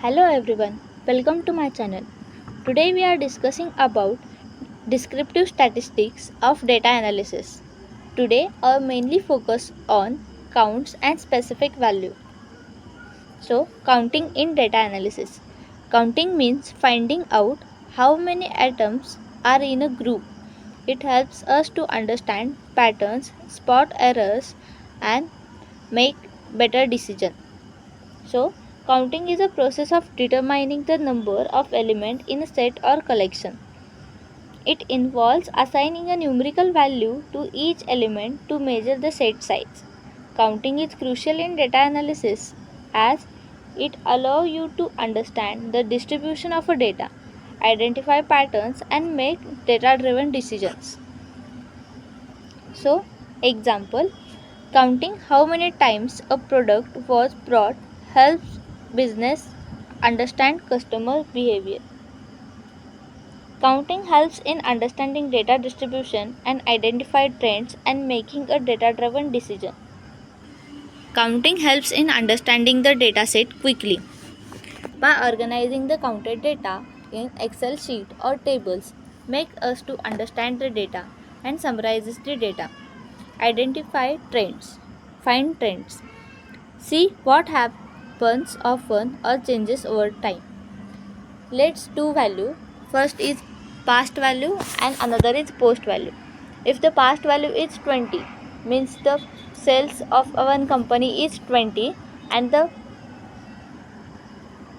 Hello everyone, welcome to my channel. Today we are discussing about descriptive statistics of data analysis. Today our mainly focus on counts and specific value. So, counting in data analysis. Counting means finding out how many items are in a group. It helps us to understand patterns, spot errors and make better decisions. So, counting is a process of determining the number of elements in a set or collection. It involves assigning a numerical value to each element to measure the set size. Counting is crucial in data analysis as it allows you to understand the distribution of a data, identify patterns and make data-driven decisions. So, example, counting how many times a product was bought helps business understand customer behavior. Counting helps in understanding data distribution and identify trends and making a data-driven decision. Counting helps in understanding the dataset quickly. By organizing the counted data in Excel sheet or tables, make us to understand the data and summarizes the data. Identify trends. Find trends. See what happens often or changes over time. Let's do value. First is past value and another is post value. If the past value is 20, means the sales of one company is 20 and the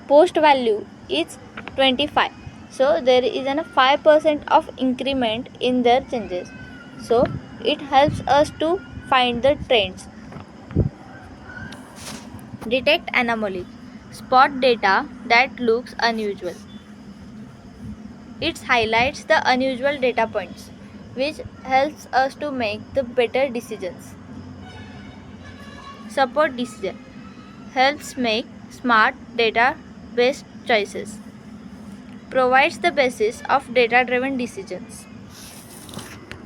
post value is 25. So there is a 5% of increment in their changes. So it helps us to find the trends. Detect anomalies. Spot data that looks unusual. It highlights the unusual data points, which helps us to make the better decisions. Support decision. Helps make smart data-based choices. Provides the basis of data-driven decisions.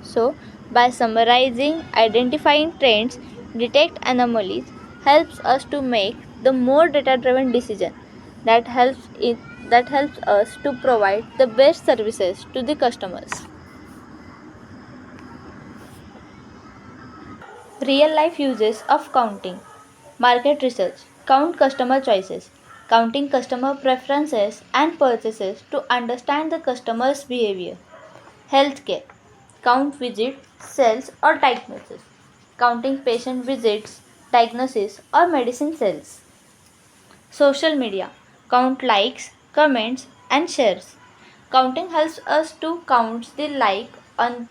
So, by summarizing, identifying trends, detect anomalies, helps us to make the more data-driven decision that helps us to provide the best services to the customers. Real life uses of counting. Market research. Count customer choices. Counting customer preferences and purchases to understand the customer's behavior. Healthcare. Count visits, sales or diagnosis. Counting patient visits, diagnosis or medicine sales. Social media. Count likes, comments and shares. Counting helps us to count the like on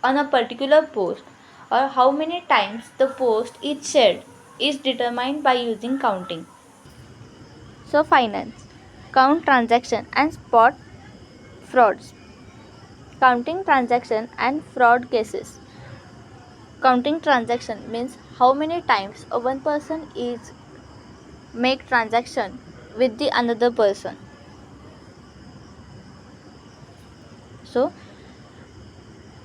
a particular post or how many times the post is shared is determined by using counting. So finance. Count transaction and spot frauds. Counting transaction and fraud cases. Counting transaction means how many times a one person is make transaction with the another person. So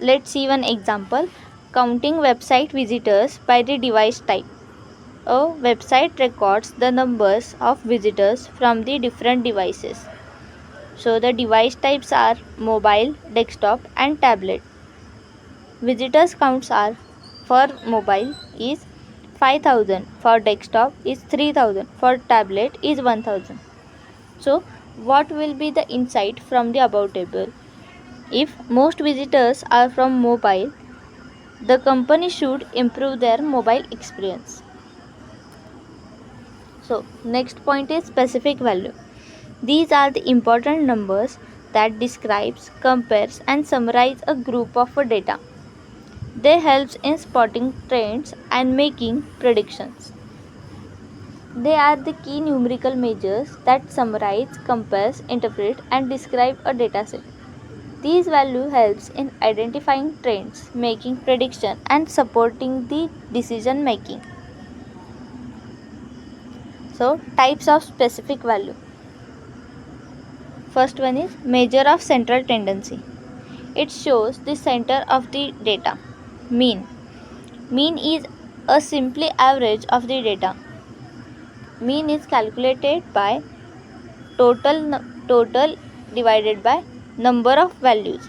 let's see one example. Counting website visitors by the device type. A website records the numbers of visitors from the different devices. So the device types are mobile, desktop and tablet. Visitors counts are for mobile is 5000, for desktop is 3000, for tablet is 1000. So what will be the insight from the above table? If most visitors are from mobile, the company should improve their mobile experience. So next point is specific value. These are the important numbers that describes, compares and summarize a group of data. They help in spotting trends and making predictions. They are the key numerical measures that summarize, compares, interpret and describe a dataset. These value helps in identifying trends, making prediction and supporting the decision making. So types of specific value. First one is measure of central tendency. It shows the center of the data. Mean. Mean is a simply average of the data. Mean is calculated by total divided by number of values.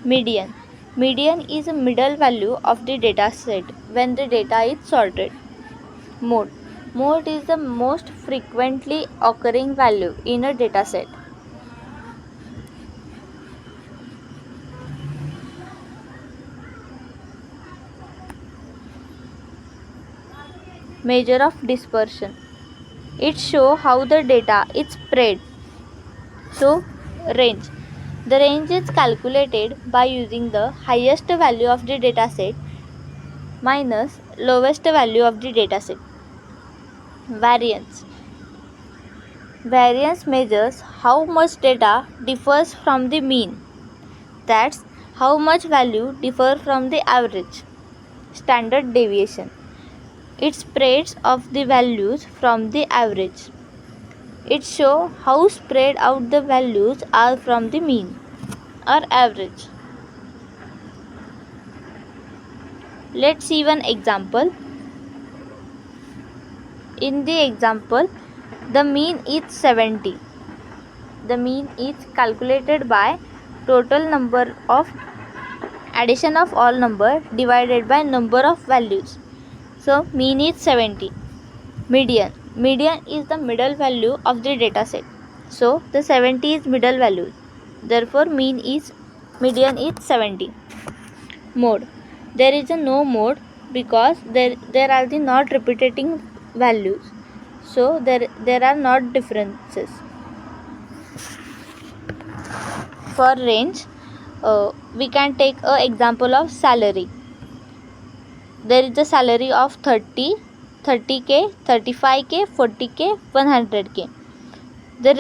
Median. Median is a middle value of the data set when the data is sorted. Mode. Mode is the most frequently occurring value in a data set. Measure of dispersion. It shows how the data is spread. So, range. The range is calculated by using the highest value of the dataset minus lowest value of the dataset. Variance. Variance measures how much data differs from the mean. That's how much value differ from the average. Standard deviation. It spreads of the values from the average. It shows how spread out the values are from the mean or average. Let's see one example. In the example, the mean is 70. The mean is calculated by total number of addition of all number divided by number of values. So mean is 70. Median. Median is the middle value of the data set. So the 70 is middle value. Therefore median is 70. Mode. There is a no mode because there are the not repeating values. So there are not differences. For range, we can take an example of salary. There is a salary of 30, 30k, 35k, 40k, 100k. The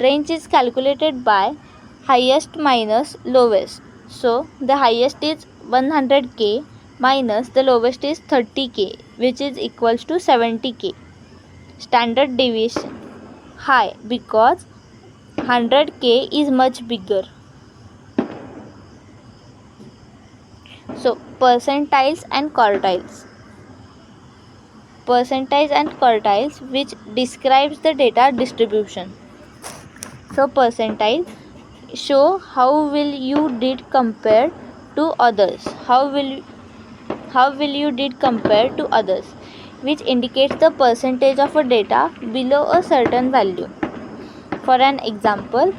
range is calculated by highest minus lowest. So the highest is 100k minus the lowest is 30k, which is equals to 70k. Standard deviation high because 100k is much bigger. So percentiles and quartiles. Percentiles and quartiles which describes the data distribution. So percentile show how will you did compared to others. How will you did compared to others, which indicates the percentage of a data below a certain value. For an example,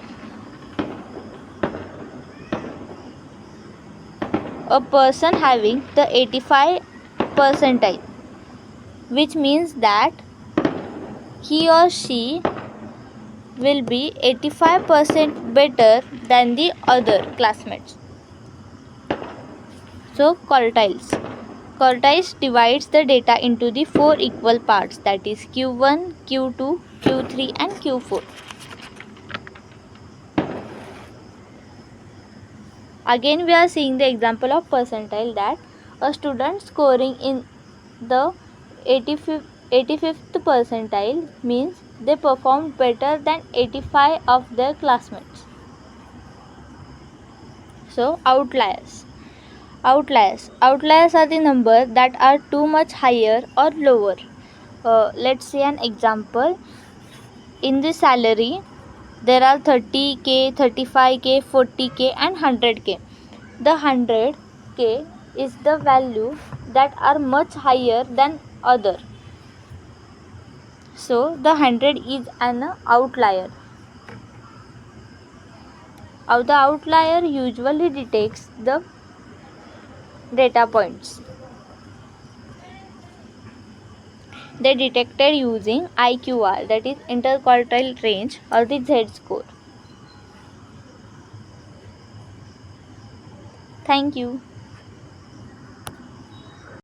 a person having the 85 percentile, which means that he or she will be 85% better than the other classmates. So quartiles. Quartiles divides the data into the 4 equal parts, that is Q1, Q2, Q3 and Q4. Again we are seeing the example of percentile, that a student scoring in the 85th percentile means they performed better than 85 of their classmates. So outliers. Outliers are the numbers that are too much higher or lower. Let's see an example. In the salary, there are 30k, 35k, 40k and 100k. The 100k is the value that are much higher than other. So the 100 is an outlier. The outlier usually detects the data points. They detected using IQR, that is interquartile range, or the Z-score. Thank you.